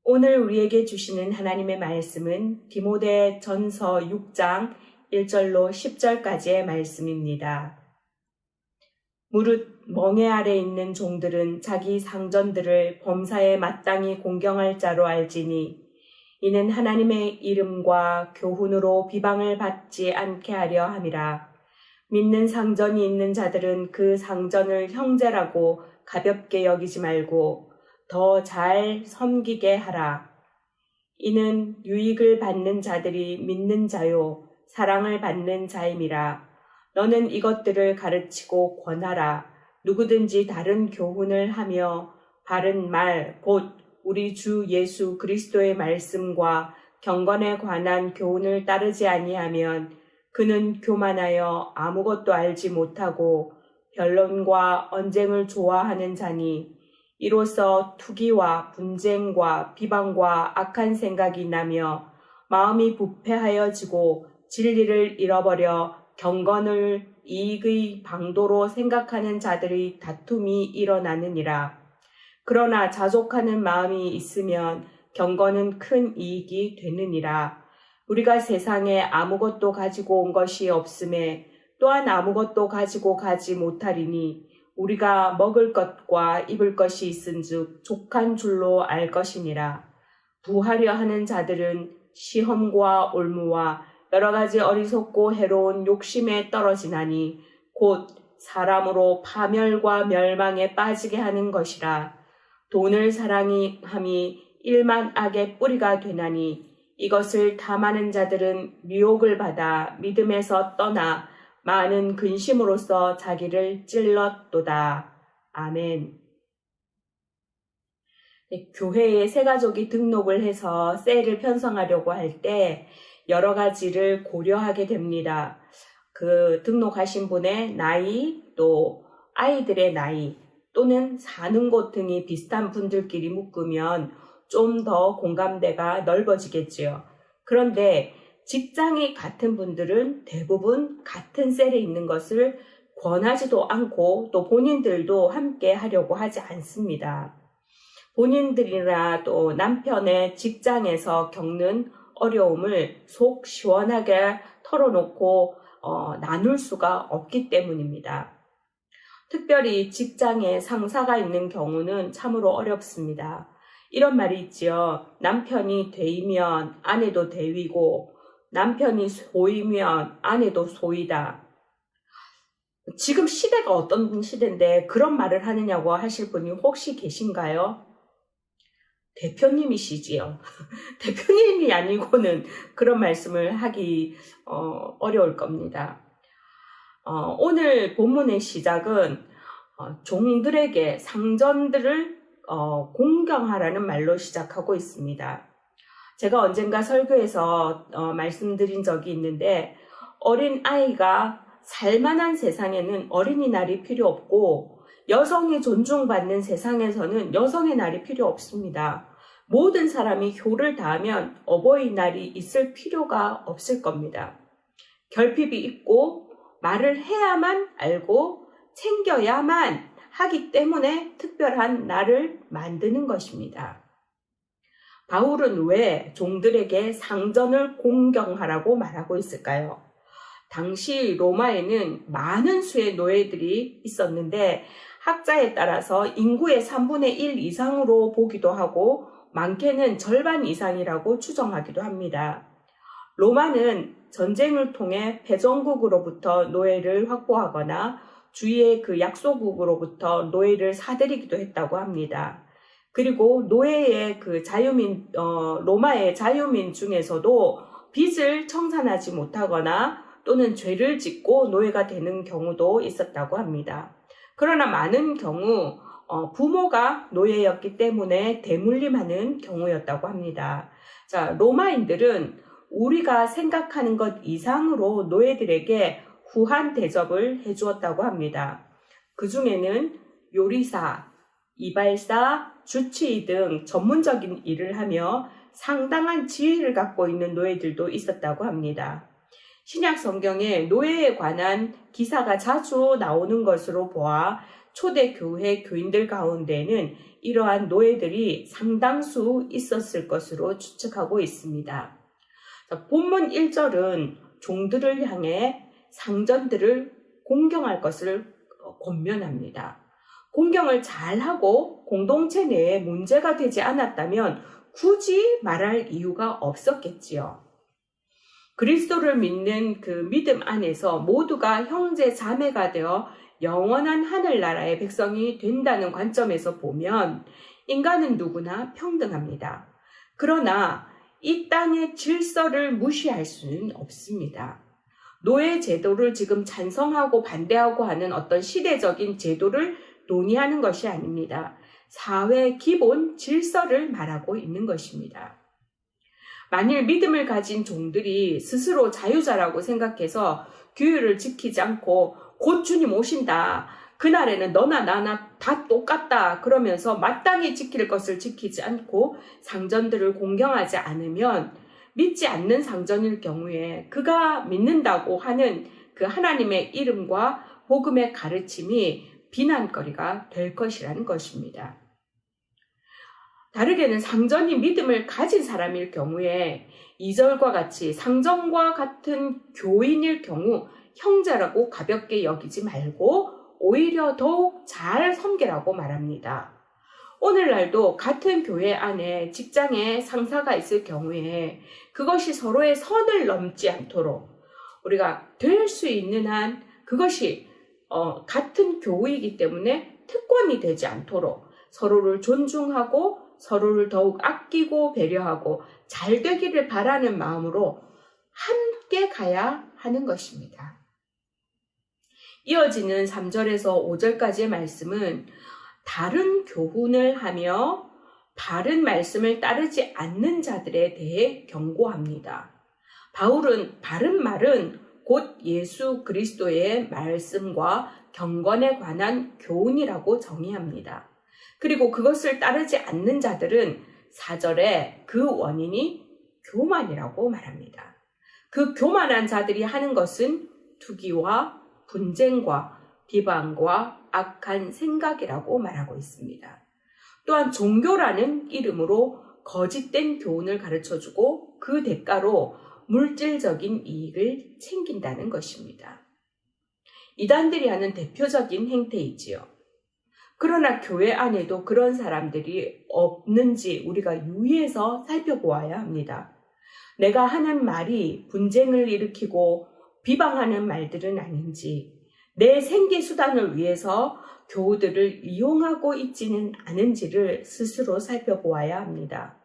오늘 우리에게 주시는 하나님의 말씀은 디모데전서 6장 1절로 10절까지의 말씀입니다. 무릇 멍에 아래 있는 종들은 자기 상전들을 범사에 마땅히 공경할 자로 알지니 이는 하나님의 이름과 교훈으로 비방을 받지 않게 하려 함이라. 믿는 상전이 있는 자들은 그 상전을 형제라고 가볍게 여기지 말고 더 잘 섬기게 하라. 이는 유익을 받는 자들이 믿는 자요 사랑을 받는 자임이라. 너는 이것들을 가르치고 권하라. 누구든지 다른 교훈을 하며 바른 말 곧 우리 주 예수 그리스도의 말씀과 경건에 관한 교훈을 따르지 아니하면 그는 교만하여 아무것도 알지 못하고 변론과 언쟁을 좋아하는 자니 이로써 투기와 분쟁과 비방과 악한 생각이 나며 마음이 부패하여지고 진리를 잃어버려 경건을 이익의 방도로 생각하는 자들의 다툼이 일어나느니라. 그러나 자족하는 마음이 있으면 경건은 큰 이익이 되느니라. 우리가 세상에 아무것도 가지고 온 것이 없음에 또한 아무것도 가지고 가지 못하리니 우리가 먹을 것과 입을 것이 있은즉 족한 줄로 알 것이니라. 부하려 하는 자들은 시험과 올무와 여러 가지 어리석고 해로운 욕심에 떨어지나니 곧 사람으로 파멸과 멸망에 빠지게 하는 것이라. 돈을 사랑함이 일만 악의 뿌리가 되나니 이것을 탐하는 자들은 미혹을 받아 믿음에서 떠나 많은 근심으로써 자기를 찔렀도다. 아멘. 교회에 새 가족이 등록을 해서 셀을 편성하려고 할 때 여러 가지를 고려하게 됩니다. 그 등록하신 분의 나이, 또 아이들의 나이, 또는 사는 곳 등이 비슷한 분들끼리 묶으면 좀 더 공감대가 넓어지겠지요. 그런데 직장이 같은 분들은 대부분 같은 셀에 있는 것을 권하지도 않고 또 본인들도 함께 하려고 하지 않습니다. 본인들이나 또 남편의 직장에서 겪는 어려움을 속 시원하게 털어놓고 나눌 수가 없기 때문입니다. 특별히 직장에 상사가 있는 경우는 참으로 어렵습니다. 이런 말이 있지요. 남편이 대이면 아내도 대위고 남편이 소이면 아내도 소이다. 지금 시대가 어떤 시대인데 그런 말을 하느냐고 하실 분이 혹시 계신가요? 대표님이시지요. 대표님이 아니고는 그런 말씀을 하기 어려울 겁니다. 오늘 본문의 시작은 종들에게 상전들을 공경하라는 말로 시작하고 있습니다. 제가 언젠가 설교에서 말씀드린 적이 있는데 어린 아이가 살만한 세상에는 어린이날이 필요 없고 여성이 존중받는 세상에서는 여성의 날이 필요 없습니다. 모든 사람이 효를 다하면 어버이날이 있을 필요가 없을 겁니다. 결핍이 있고 말을 해야만 알고 챙겨야만 하기 때문에 특별한 날을 만드는 것입니다. 바울은 왜 종들에게 상전을 공경하라고 말하고 있을까요? 당시 로마에는 많은 수의 노예들이 있었는데 학자에 따라서 인구의 3분의 1 이상으로 보기도 하고 많게는 절반 이상이라고 추정하기도 합니다. 로마는 전쟁을 통해 패전국으로부터 노예를 확보하거나 주위의 그 약소국으로부터 노예를 사들이기도 했다고 합니다. 그리고 노예의 그 로마의 자유민 중에서도 빚을 청산하지 못하거나 또는 죄를 짓고 노예가 되는 경우도 있었다고 합니다. 그러나 많은 경우 부모가 노예였기 때문에 대물림하는 경우였다고 합니다. 자, 로마인들은 우리가 생각하는 것 이상으로 노예들에게 후한 대접을 해주었다고 합니다. 그 중에는 요리사, 이발사, 주치의 등 전문적인 일을 하며 상당한 지혜를 갖고 있는 노예들도 있었다고 합니다. 신약 성경에 노예에 관한 기사가 자주 나오는 것으로 보아 초대교회 교인들 가운데는 이러한 노예들이 상당수 있었을 것으로 추측하고 있습니다. 본문 1절은 종들을 향해 상전들을 공경할 것을 권면합니다. 공경을 잘하고 공동체 내에 문제가 되지 않았다면 굳이 말할 이유가 없었겠지요. 그리스도를 믿는 그 믿음 안에서 모두가 형제 자매가 되어 영원한 하늘나라의 백성이 된다는 관점에서 보면 인간은 누구나 평등합니다. 그러나 이 땅의 질서를 무시할 수는 없습니다. 노예 제도를 지금 찬성하고 반대하고 하는 어떤 시대적인 제도를 논의하는 것이 아닙니다. 사회 기본 질서를 말하고 있는 것입니다. 만일 믿음을 가진 종들이 스스로 자유자라고 생각해서 규율을 지키지 않고 곧 주님 오신다, 그날에는 너나 나나 다 똑같다 그러면서 마땅히 지킬 것을 지키지 않고 상전들을 공경하지 않으면 믿지 않는 상전일 경우에 그가 믿는다고 하는 그 하나님의 이름과 복음의 가르침이 비난거리가 될 것이라는 것입니다. 다르게는 상전이 믿음을 가진 사람일 경우에 2절과 같이 상전과 같은 교인일 경우 형제라고 가볍게 여기지 말고 오히려 더욱 잘 섬기라고 말합니다. 오늘날도 같은 교회 안에 직장에 상사가 있을 경우에 그것이 서로의 선을 넘지 않도록 우리가 될 수 있는 한 그것이 같은 교우이기 때문에 특권이 되지 않도록 서로를 존중하고 서로를 더욱 아끼고 배려하고 잘 되기를 바라는 마음으로 함께 가야 하는 것입니다. 이어지는 3절에서 5절까지의 말씀은 다른 교훈을 하며 바른 말씀을 따르지 않는 자들에 대해 경고합니다. 바울은 바른 말은 곧 예수 그리스도의 말씀과 경건에 관한 교훈이라고 정의합니다. 그리고 그것을 따르지 않는 자들은 4절에 그 원인이 교만이라고 말합니다. 그 교만한 자들이 하는 것은 투기와 분쟁과 비방과 악한 생각이라고 말하고 있습니다. 또한 종교라는 이름으로 거짓된 교훈을 가르쳐주고 그 대가로 물질적인 이익을 챙긴다는 것입니다. 이단들이 하는 대표적인 행태이지요. 그러나 교회 안에도 그런 사람들이 없는지 우리가 유의해서 살펴보아야 합니다. 내가 하는 말이 분쟁을 일으키고 비방하는 말들은 아닌지, 내 생계 수단을 위해서 교우들을 이용하고 있지는 않은지를 스스로 살펴보아야 합니다.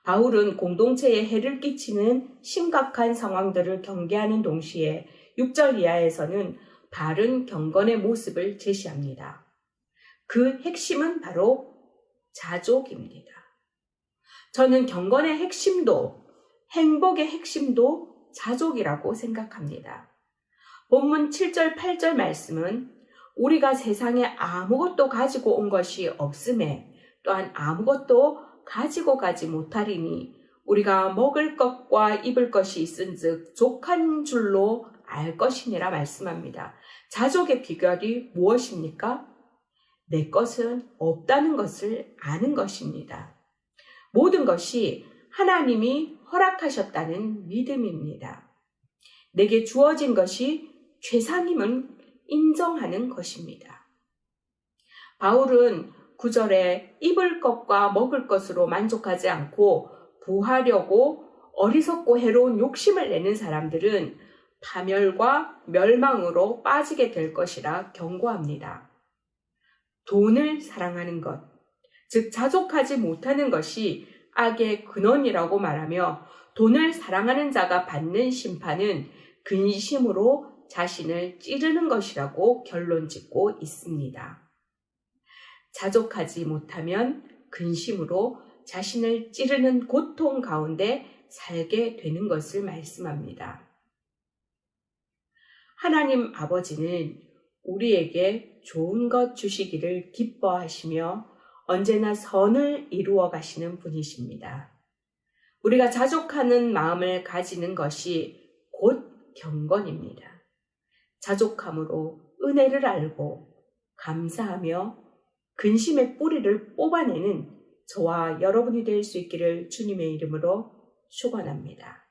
바울은 공동체에 해를 끼치는 심각한 상황들을 경계하는 동시에 6절 이하에서는 바른 경건의 모습을 제시합니다. 그 핵심은 바로 자족입니다. 저는 경건의 핵심도 행복의 핵심도 자족이라고 생각합니다. 본문 7절, 8절 말씀은 우리가 세상에 아무것도 가지고 온 것이 없음에 또한 아무것도 가지고 가지 못하리니 우리가 먹을 것과 입을 것이 있은즉 족한 줄로 알 것이니라 말씀합니다. 자족의 비결이 무엇입니까? 내 것은 없다는 것을 아는 것입니다. 모든 것이 하나님이 허락하셨다는 믿음입니다. 내게 주어진 것이 최상임을 인정하는 것입니다. 바울은 9절에 입을 것과 먹을 것으로 만족하지 않고 부하려고 어리석고 해로운 욕심을 내는 사람들은 파멸과 멸망으로 빠지게 될 것이라 경고합니다. 돈을 사랑하는 것, 즉 자족하지 못하는 것이 악의 근원이라고 말하며 돈을 사랑하는 자가 받는 심판은 근심으로 자신을 찌르는 것이라고 결론짓고 있습니다. 자족하지 못하면 근심으로 자신을 찌르는 고통 가운데 살게 되는 것을 말씀합니다. 하나님 아버지는 우리에게 좋은 것 주시기를 기뻐하시며 언제나 선을 이루어 가시는 분이십니다. 우리가 자족하는 마음을 가지는 것이 곧 경건입니다. 자족함으로 은혜를 알고 감사하며 근심의 뿌리를 뽑아내는 저와 여러분이 될 수 있기를 주님의 이름으로 축원합니다.